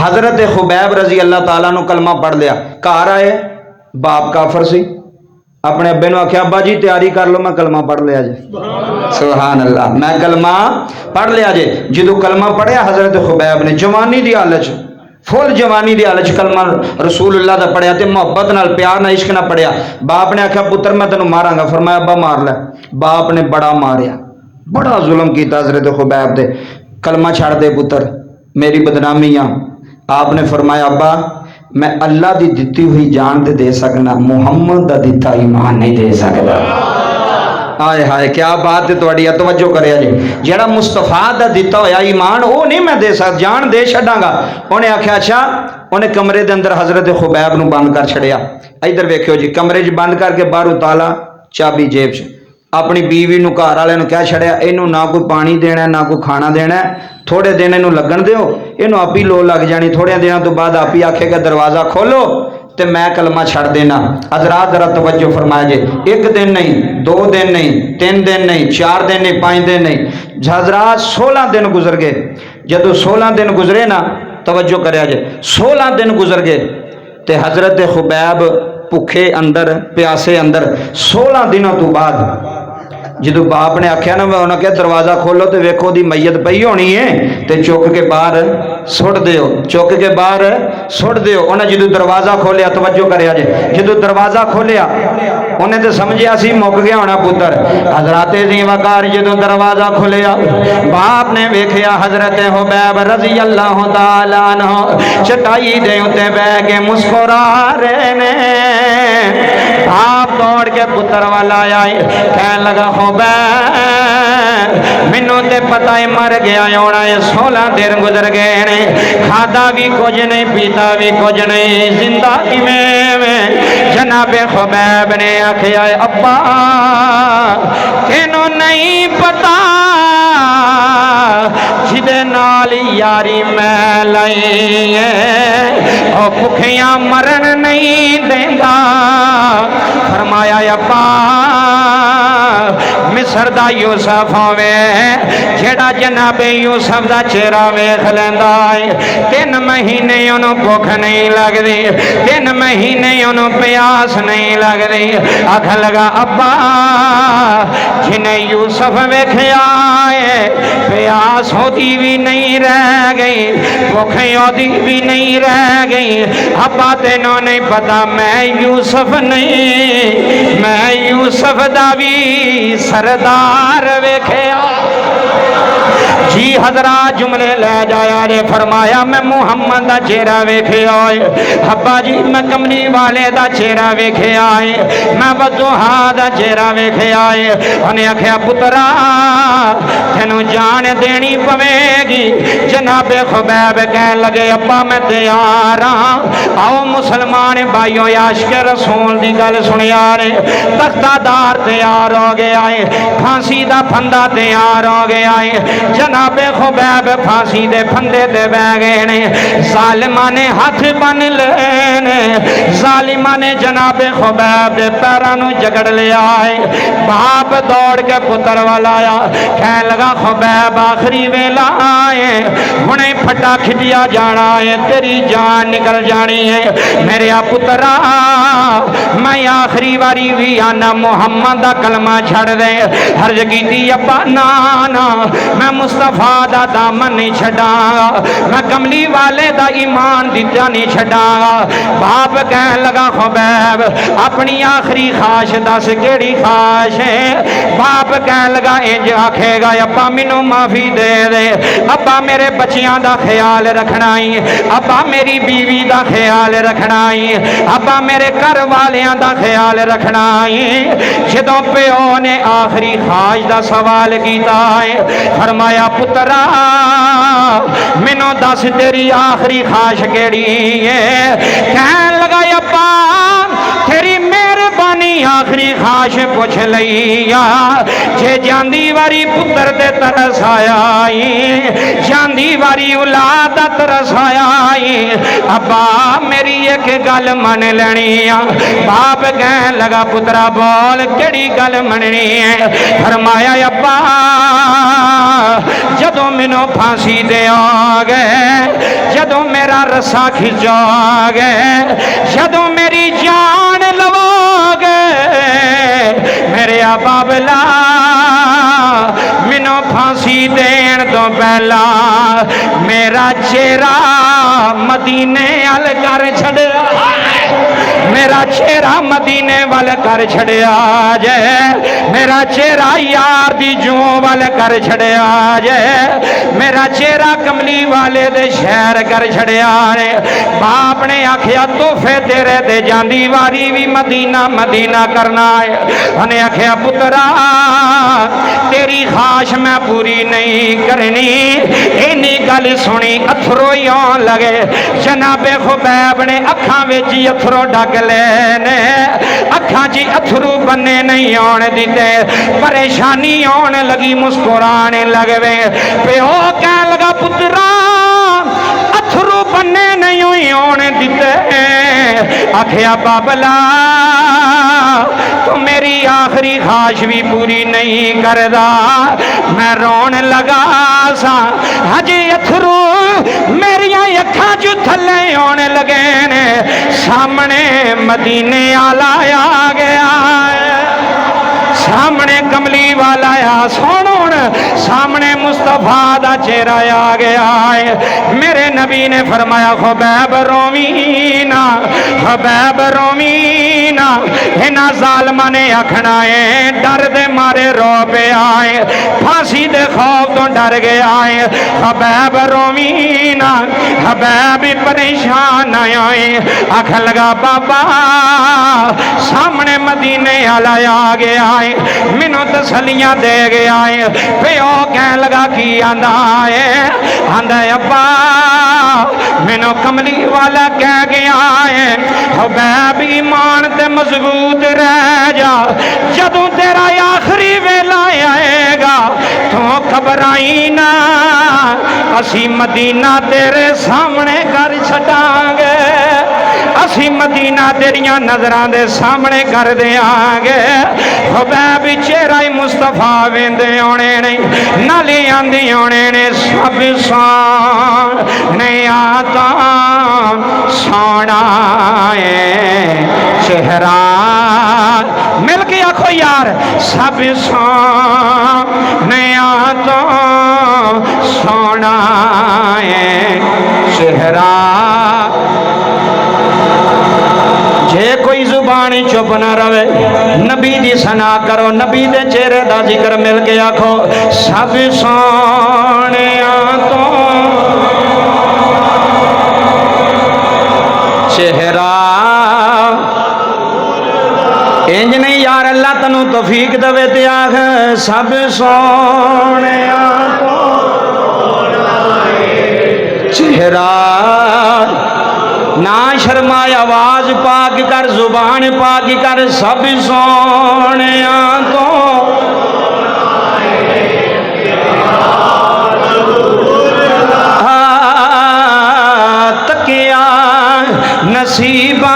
हजरत Khubaib रजी अल्लाह तआला नु कलमा पढ़ लिया, घर आए, बाप काफर सी, अपने अब्बे नु आख्या अब्बा जी तैयारी कर लो, मैं कलमा पढ़ लिया जे। सुभान अल्लाह, मैं कलमा पढ़ लिया जे। जो कलमा पढ़िया हजरत खुबैब ने जवानी की हालत फुल जवानी की हालत कलमा रसूलुल्लाह दा पढ़िया ते मुहब्बत नाल प्यार नाल इश्क नाल पढ़िया। बाप ने आख्या पुत्र मैं तेन मारांगा, फरमाया अब्बा मार लै। बाप ने बड़ा मारिया, बड़ा जुल्म किया हजरत खुबैब दे। कलमा छड़ दे पुत्र, मेरी बदनामी आ। आपने फरमाया अब्बा मैं अल्लाह की दिती हुई जान ते दे सकना, मुहम्मद का दिता ईमान नहीं दे सकता। हाय हाय क्या बात है तुहाडी, तवज्जो करिया जी। जेड़ा मुस्तफा दा दिता होया ईमान वो नहीं मैं दे सकता, जान दे छड़ांगा। उन्हें आख्या अच्छा, उन्हें कमरे के अंदर हजरत खुबैब नूं बंद कर छड़िया। इधर वेखियो जी, कमरे च बंद करके बाहरों ताला, चाबी जेब च। अपनी बीवी नूं घर वाले नूं कह छड़िया इनू ना कोई पानी देना ना कोई खाना देना, थोड़े दिन इनू लगन दिओ, इनू आप ही लो लग जानी। थोड़े दिनों तो बाद आप ही आखेगा दरवाज़ा खोलो तो मैं कलमा छड़ देना। हजरात जरा तवज्जो फरमाया जे, एक दिन नहीं, 2 दिन नहीं, 3 दिन नहीं, 4 दिन नहीं, 5 दिन नहीं, हजरात 16 दिन गुजर गए। जदों 16 दिन गुजरे ना, तवज्जो करिया जे, 16 दिन गुजर गए तो हजरत खुबैब भुखे अंदर प्यासे अंदर। 16 दिनों तो बाद जो बाप ने आख्या ना, उन्हें क्या दरवाज़ा खोलो तो वेखो दी मैयत पई होनी है, तो चुक के बाहर सुट दिओ, चुक के बाहर सुट दिओ। उन्हें जो दरवाज़ा खोलिया, तवज्जो करिया जे, जो दरवाज़ा खोलिया उन्हें तो समझिया सी मुक गया होना पुत्र। हजरत ज़ीवाकार जो दरवाज़ा खोलिया, बाप ने वेखिया हजरत खुबैब रज़ी अल्लाह तआला अन्हु चटाई दे उत्ते बह के मुस्कुरा रहे ने। बाप दौड़ के पुत्र वाला आया, कहने लगा मैनू ते पता है मर गया होना है, 16 दिन गुजर गए ने, खादा भी कुछ नहीं पीता भी कुछ नहीं, जिंदा किवें। जनाबे खुबैब ने आख्या अब्बा तेनू नहीं पता जिदे नाल यारी मैं लाई है भुखियां मरन नहीं देंदा। फरमाया अब्बा मिस्र दा यूसुफ होवे, जेड़ा जनाबे यूसुफ दा चेहरा वेख लैंदा है, 3 महीने उन्होंने भुख नहीं लगती, 3 महीने उन्होंने प्यास नहीं लगती। आख लगा अब्बा जिन्हें यूसुफ वेख्या है, प्यास होती भी नहीं रह गई, भुख होती भी नहीं रह गई। अब्बा तेनों नहीं पता मैं यूसुफ नहीं, मैं यूसुफ दा भी सरदार वेख्या। जी हजरात जुमले ले जाया रे। फरमाया मैं मुहम्मद दा चेहरा वेख्या है, अब्बा जी मैं कमली वाले दा चेहरा वेख्या है, मैं वदुहा दा चेहरा वेख्या है। उन्हें आख्या पुत्रा तेनू जान देनी पवेगी। जनाबे खुबैब कह लगे अब्बा मैं तैयार हाँ, आओ मुसलमान भाइयों आशिक रसूल दी गल सुनिया रे। तख्तादार तैयार हो गया है, फांसी दा फंदा तैयार हो गया है। जनाबे खुबैब फांसी दे फंदे ते बह गए ने, जालिमा ने हाथ बन लेने, जालिमा ने जनाबे खुबैब दे पैरों नूं जगड़ लिया है। बाप दौड़ के पुत्र वाला आया, कह लगा खुबैब आखिरी वेला आए, हुणे फटा खिटिया जाना है, तेरी जान निकल जानी है। मेरे पुत्रा मैं आखिरी बारी भी आना मुहम्मद दा कलमा छड़ दे। हर्ज कीती अब्बा ना ना मैं मुस्तफा दा दामन नहीं छड़ांगा, मैं कमली वाले दा ईमान दिता नहीं छड़ांगा। बाप कह लगा खुबैब अपनी आखिरी ख्वाहिश दस केड़ी ख्वाहिश है। बाप कह लगा इंज आखेगा अब्बा मैनू माफी दे दे, अब्बा मेरे बच्चियां दा ख्याल रखना ही, अब्बा मेरी बीवी दा ख्याल रखना ही, अब्बा मेरे घर वालियां दा ख्याल रखना ही। जदों प्यो ने आखिरी ख्वाहिश दा सवाल किया है, फरमाया पुत्रा मैनू दस तेरी आखिरी ख्वाहिश केड़ी है। कहन लगा अब्बा तेरी मेहरबानी आखिरी ख्वाहिश पुछ लईया, जे जांदी वारी पुत्र ते तरस आया, जांदी वारी औलाद दा तरस आया, आई, अब्बा मेरी एक गल मन लेनी आ। बाप कहन लगा पुत्रा बोल केड़ी गल मननी है। फरमाया अब्बा जदों मैनू फांसी देओगे, जदों मेरा रस्सा खिंचोगे, जदों मेरी जान लवोगे, मेरे बाबला मैनू फांसी देन तो पहला मेरा चेहरा मदीने अल कर छड़िया, मेरा चेहरा मदीने वाल कर छड़िया जे, मेरा चेहरा यार दी जू वाल कर छड़िया जे, मेरा चेहरा कमली वाले दे शहर कर छड़िया ने। बाप ने आखिया तोहफे तेरे दे जांदी वारी भी मदीना मदीना करना है। उन्हें आखिया पुत्रा तेरी ख्वाहिश मैं पूरी नहीं करनी। इन्नी गल सुनी अथरो ही आन लगे। जनाबे खुबैब ने अखां विच अथरो डक लेने, अखां च अथरू बन्ने नहीं आने दिते। परेशानी आने लगी, मुस्कुराने लगे। प्यो कह लगा पुत्रा अथरू बन्ने नहीं आने दिते। आखिया बाबला तो मेरी आखिरी ख्वाहिश भी पूरी नहीं करदा। मैं रोन लगा सा हजे अथरू मेरिया अखां चो थले आने लगे ने। सामने मदीने आला आ गया, सामने कमली वाला आ। सुन सामने मुस्तफा दा चेहरा आ गया है। मेरे नबी ने फरमाया खुबैब रोमीना, खुबैब रोमीना। इन्हां जालमां ने आखना है डर दे मारे रो पे आए, फांसी दे खौफ तो डर गया है। खुबैब रोमीना, खुबैब परेशान आए। आख लगा बाबा सामने मदीने आला आ गया है, मैनू तसलियां दे गया है। प्यो कह लगा की आंदा है, आंदा अब्बा मैनू कमली वाला कह गया है हुबैब ईमान ते मजबूत रह जा, जदों तेरा आखिरी वेला आएगा तू घबराई ना, असी मदीना तेरे सामने कर छटांगे, असी मदीना तेरिया नजरां दे सामने कर देंगे। हुबैब चेहरा ही मुस्तफा वेंदे आने नहीं, नाले आंदे आने ने। सब सोने आता सोना चेहरा मिल के आखो यार, सब सोने आता सोना चेहरा। जे कोई जुबान चुप ना रवे, नबी दी सना करो, नबी दे चेहरे दा जिक्र मिल के आखो सब सोने तो चेहरा। इंज नहीं यार अल्लाह तनू तौफीक दवे ते आख सब सोने तो चेहरा। ना शर्माए आवाज पाक कर, जुबान पाक कर, सब सोने तो तकिया नसीबा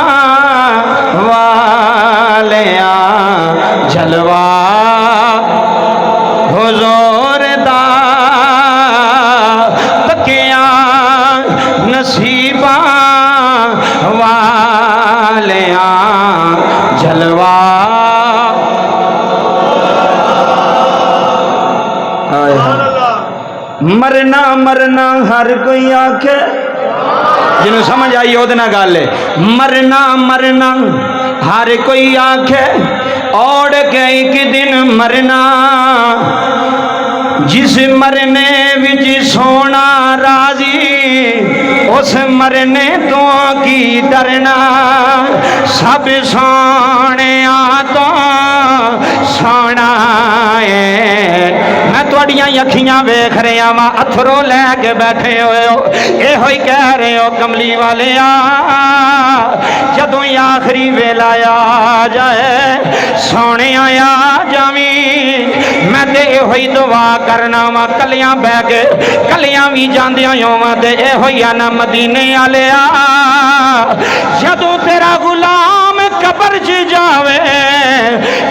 वालिया जलवा हुजूर दा, तकिया नसीबा वालिया जलवा। मरना मरना हर कोई आखे, जिन्हों समझ आई ओदे नाल गल है। मरना मरना हर कोई आखे, औड़ के एक दिन मरना, जिस मरने विच सोना राजी, उस मरने तो की डरना। सब सोने तो सोना मैं तुहाड़ियां अखियां वेख रहा वा, अथरो लैके बैठे हो, यो ही कह रहे हो कमली वाले जदों आखिरी वेला आ जाए सोने आ जावी, मैं ते इहो ही दुआ करना वा कलियां बह के कलियां भी जांदियां होवां ते इहो ही ना मदीने वालिया जदों तेरा गुलाम कब्र च जावे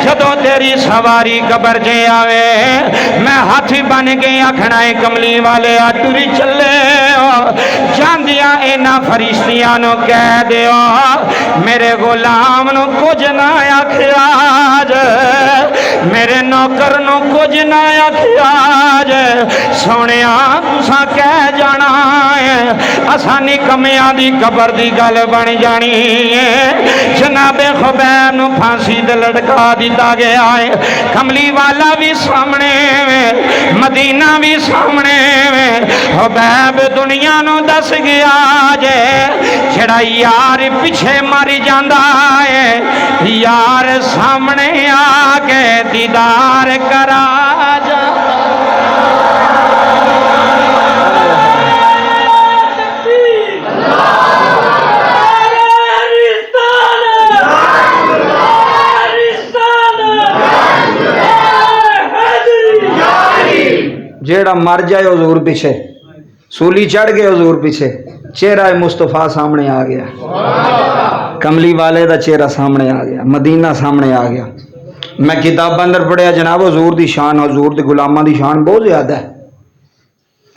जदों तेरी सवारी कब्र च आवे मैं हाथ बन के आखना है कमली वाले टुरी चले जांदियां इन्हां फरिश्तियां नूं कह दिओ मेरे गुलाम नूं कुछ ना आखिया मेरे नौकर नूं कुछ ना आखिया सोनिया तुसां कह जाना है असानी कमियां दी कब्र दी गल बन जानी है जनाबे खुबैब नूं फांसी ते लटका दिता गया है कमली वाला भी सामने मदीना भी सामने खुबैब दुनिया नूं दस गया जे जेड़ा यार पिछे मर जांदा है यार सामने आके दीदार करा जा जेड़ा मर जाए हुजूर पीछे सूली चढ़ गए हुजूर पीछे चेहरा मुस्तफा सामने आ गया कमली वाले का चेहरा सामने आ गया मदीना सामने आ गया मैं किताब अंदर पढ़िया जनाब हुजूर दी शान हुजूर दे गुलामां दी शान बहुत ज्यादा है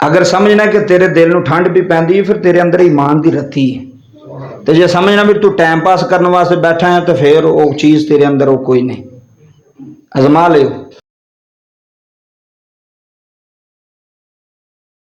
अगर समझना कि तेरे दिल नूं ठंड भी पैंदी है फिर तेरे अंदर ईमान दी रत्ती है तो जे समझना भी तू टाइम पास करने वास्ते बैठा है तो फिर वो चीज़ तेरे अंदर वो कोई नहीं आजमा लियो।